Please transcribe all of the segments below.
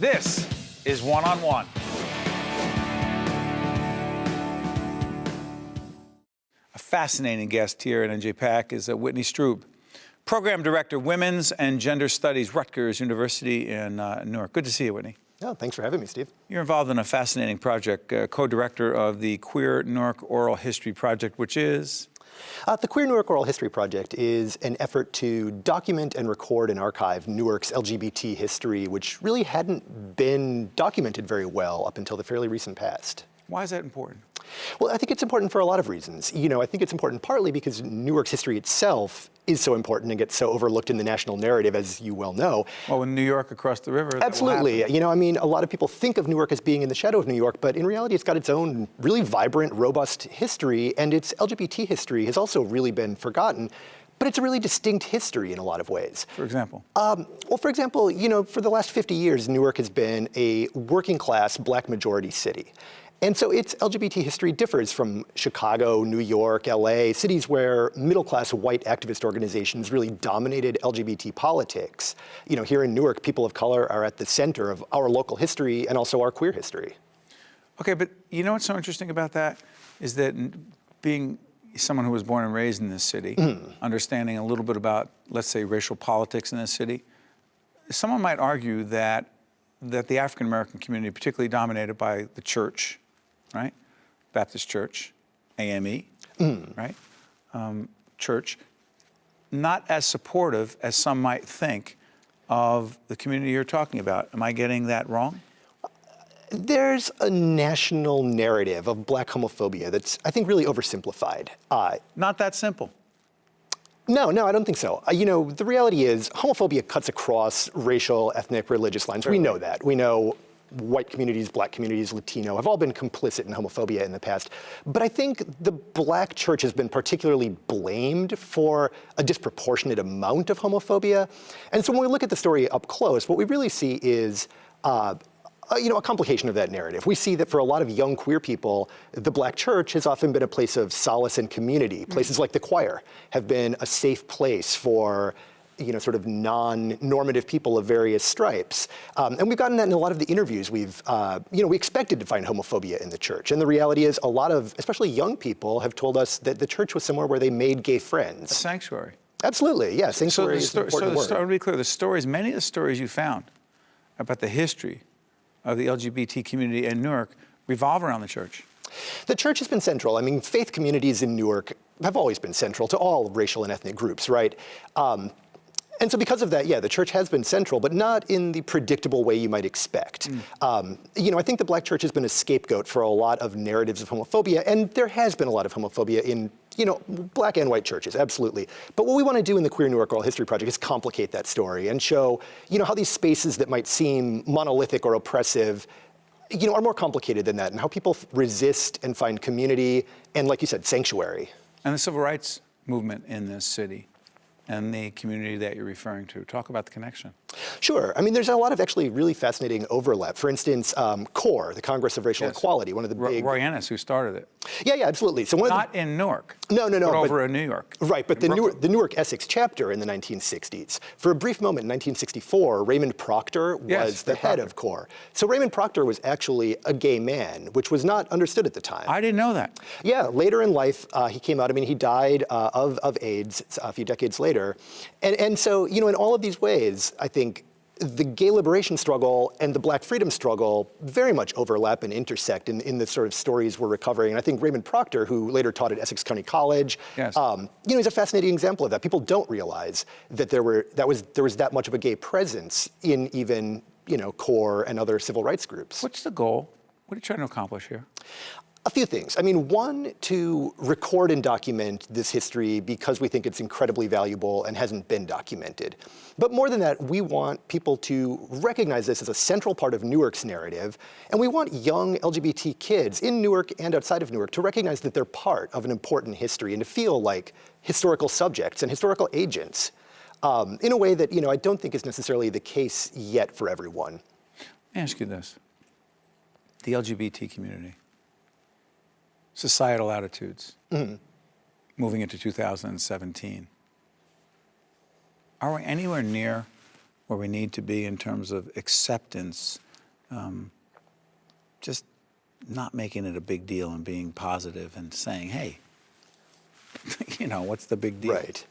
This is One on One. A fascinating guest here at NJPAC is Whitney Strub, Program Director, Women's and Gender Studies, Rutgers University in Newark. Good to see you, Whitney. Oh, thanks for having me, Steve. You're involved in a fascinating project, co-director of the Queer Newark Oral History Project, which is? The Queer Newark Oral History Project is an effort to document and record and archive Newark's LGBT history, which really hadn't been documented very well up until the fairly recent past. Why is that important? Well, I think it's important for a lot of reasons. I think it's important partly because Newark's history itself is so important and gets so overlooked in the national narrative, as you well know. Well, in New York across the river, absolutely. A lot of people think of Newark as being in the shadow of New York, but in reality, it's got its own really vibrant, robust history, and its LGBT history has also really been forgotten. But it's a really distinct history in a lot of ways. For example? For example, for the last 50 years, Newark has been a working class, black majority city. And so its LGBT history differs from Chicago, New York, LA, cities where middle-class white activist organizations really dominated LGBT politics. Here in Newark, people of color are at the center of our local history and also our queer history. Okay, but you know what's so interesting about that is that being someone who was born and raised in this city, understanding a little bit about, let's say, racial politics in this city, someone might argue that the African-American community, particularly dominated by the church, right? Baptist Church, AME, right? Church, not as supportive as some might think of the community you're talking about. Am I getting that wrong? There's a national narrative of black homophobia that's, I think, really oversimplified. Not that simple. No, I don't think so. The reality is homophobia cuts across racial, ethnic, religious lines. We know that. We know white communities, black communities, Latino have all been complicit in homophobia in the past. But I think the black church has been particularly blamed for a disproportionate amount of homophobia. And so when we look at the story up close, what we really see is a complication of that narrative. We see that for a lot of young queer people, the black church has often been a place of solace and community. Places like the choir have been a safe place for sort of non-normative people of various stripes. And we've gotten that in a lot of the interviews. We expected to find homophobia in the church. And the reality is a lot of, especially young people, have told us that the church was somewhere where they made gay friends. A sanctuary. Absolutely, yeah, sanctuary is an important word. To be clear, many of the stories you found about the history of the LGBT community in Newark revolve around the church. The church has been central. Faith communities in Newark have always been central to all racial and ethnic groups, right? And so because of that, the church has been central, but not in the predictable way you might expect. I think the black church has been a scapegoat for a lot of narratives of homophobia, and there has been a lot of homophobia in black and white churches, absolutely. But what we want to do in the Queer Newark Oral History Project is complicate that story and show, how these spaces that might seem monolithic or oppressive, are more complicated than that, and how people resist and find community and, like you said, sanctuary. And the civil rights movement in this city and the community that you're referring to. Talk about the connection. Sure. There's a lot of actually really fascinating overlap. For instance, CORE, the Congress of Racial Equality, one of the big... Roy Ennis, who started it. Yeah, absolutely. So Not in Newark. No. But over in New York. Right, but the Newark Essex chapter in the 1960s. For a brief moment in 1964, Raymond Proctor was the head of CORE. So Raymond Proctor was actually a gay man, which was not understood at the time. I didn't know that. Yeah, later in life, he came out. He died of AIDS a few decades later. And so, in all of these ways, I think the gay liberation struggle and the black freedom struggle very much overlap and intersect in the sort of stories we're recovering. And I think Raymond Proctor, who later taught at Essex County College, he's a fascinating example of that. People don't realize that there was that much of a gay presence in even, CORE and other civil rights groups. What's the goal? What are you trying to accomplish here? A few things. One, to record and document this history because we think it's incredibly valuable and hasn't been documented. But more than that, we want people to recognize this as a central part of Newark's narrative, and we want young LGBT kids in Newark and outside of Newark to recognize that they're part of an important history and to feel like historical subjects and historical agents in a way that, I don't think is necessarily the case yet for everyone. Let me ask you this. The LGBT community. Societal attitudes, moving into 2017. Are we anywhere near where we need to be in terms of acceptance just not making it a big deal and being positive and saying, hey, what's the big deal? Right.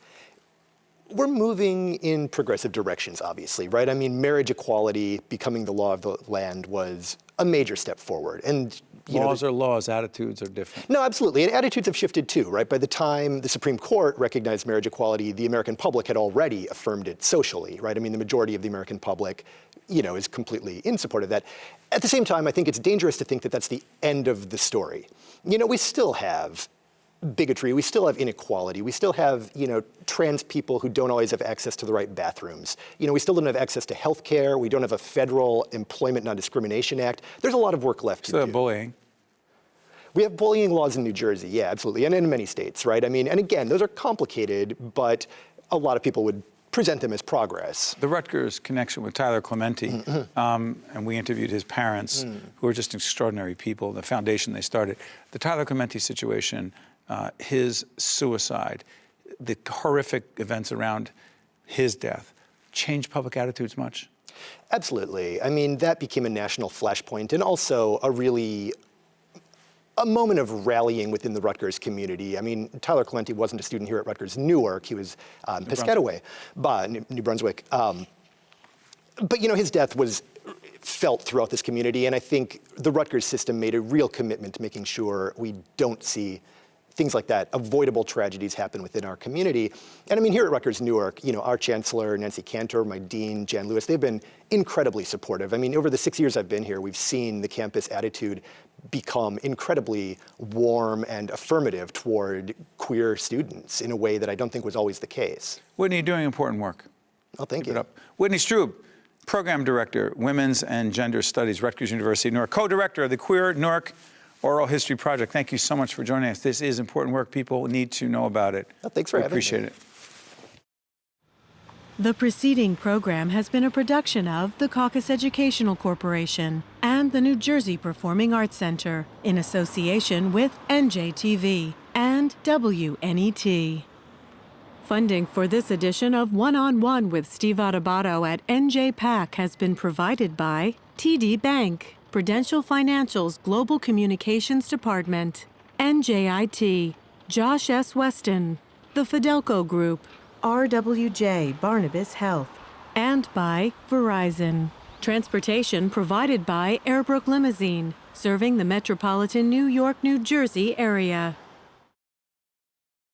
We're moving in progressive directions, obviously, right? I mean, marriage equality becoming the law of the land was a major step forward. And laws are laws, attitudes are different. No, absolutely. And attitudes have shifted too, right? By the time the Supreme Court recognized marriage equality, the American public had already affirmed it socially, right? I mean, the majority of the American public, is completely in support of that. At the same time, I think it's dangerous to think that that's the end of the story. We still have bigotry, we still have inequality, we still have, trans people who don't always have access to the right bathrooms. We still don't have access to health care, we don't have a federal Employment Non-Discrimination Act. There's a lot of work left to do. Bullying. We have bullying laws in New Jersey, yeah, absolutely, and in many states, right? I mean, and again, those are complicated, but a lot of people would present them as progress. The Rutgers connection with Tyler Clementi, and we interviewed his parents, who are just extraordinary people, the foundation they started. The Tyler Clementi situation, his suicide, the horrific events around his death, changed public attitudes much? Absolutely. I mean, that became a national flashpoint and also a moment of rallying within the Rutgers community. I mean, Tyler Clementi wasn't a student here at Rutgers Newark. He was Piscataway, New Brunswick. But his death was felt throughout this community, and I think the Rutgers system made a real commitment to making sure we don't see things like that, avoidable tragedies happen within our community. And I mean, here at Rutgers Newark, our chancellor, Nancy Cantor, my dean, Jan Lewis, they've been incredibly supportive. I mean, over the 6 years I've been here, we've seen the campus attitude become incredibly warm and affirmative toward queer students in a way that I don't think was always the case. Whitney, you're doing important work. Oh, thank Keep you. it up. Whitney Strub, Program Director, Women's and Gender Studies, Rutgers University, Newark, co-director of the Queer Newark Oral History Project. Thank you so much for joining us. This is important work. People need to know about it. Oh, thanks for having me. Appreciate it. The preceding program has been a production of the Caucus Educational Corporation and the New Jersey Performing Arts Center in association with NJTV and WNET. Funding for this edition of One-on-One with Steve Adubato at NJPAC has been provided by TD Bank, Prudential Financial's Global Communications Department, NJIT, Josh S. Weston, the Fidelco Group, RWJ Barnabas Health, and by Verizon. Transportation provided by Airbrook Limousine, serving the metropolitan New York, New Jersey area.